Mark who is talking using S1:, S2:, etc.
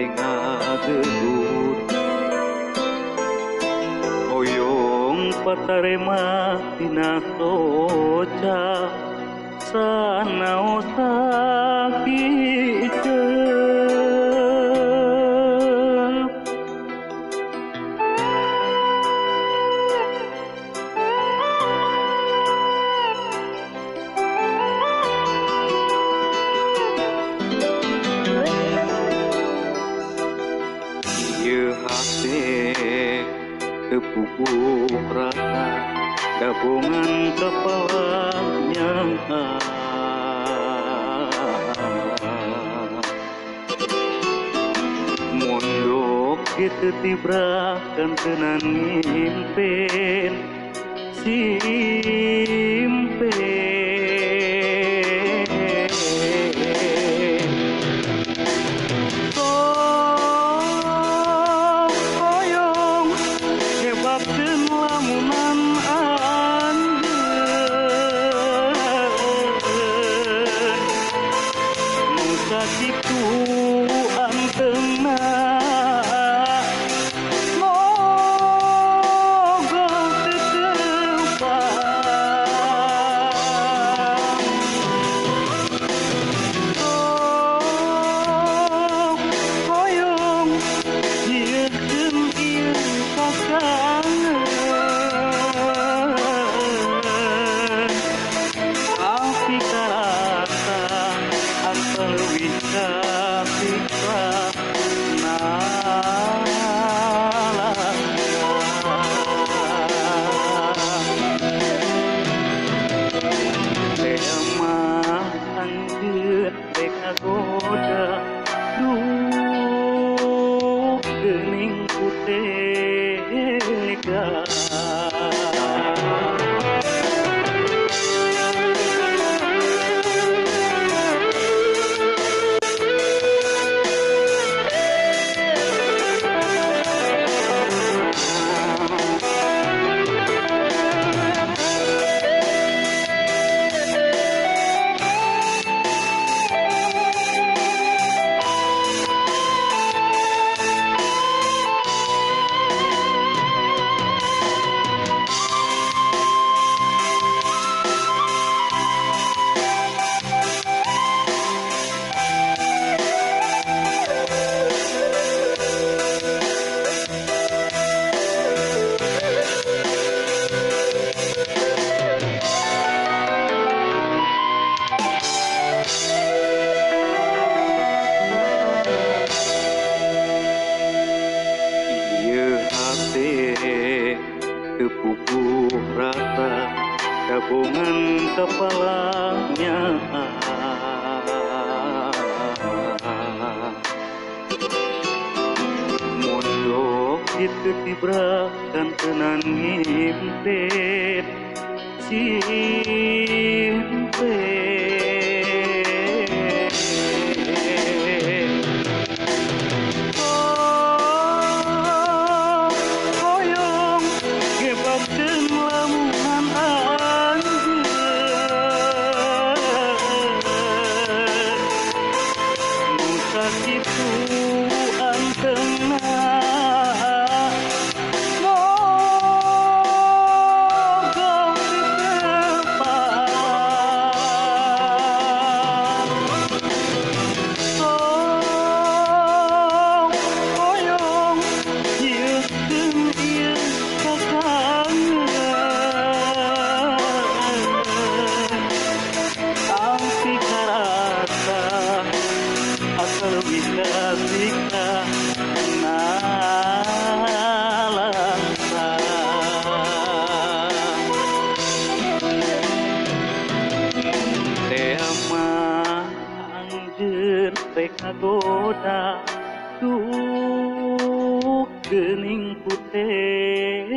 S1: tengah gelut hoyong patarema tina soca sanao sakiceul ieu hate tepupuk rata gabungan kepalanya mondok kitu tibrakan tenan ngimpen simpen sok hoyong hebapkeun lamunan sakitu antengna mogok tetepang sok hoyong nyieun ieu kakangen tapi karasa asa leuwih kapiksa mah anjeun rek kagoda duh geuning kutega tepupuk rata gabungan kepalanya mondok kitu tibrakan tenan ngimpen simpen hoyong gebabkeun lamunan anjeun nu sakitu antengna mogok tetepang sok hoyong nyieun ieu kakangen tapi karasa asa leuwih kapiksa teh mah anjeun rek kagoda duh geuning kutega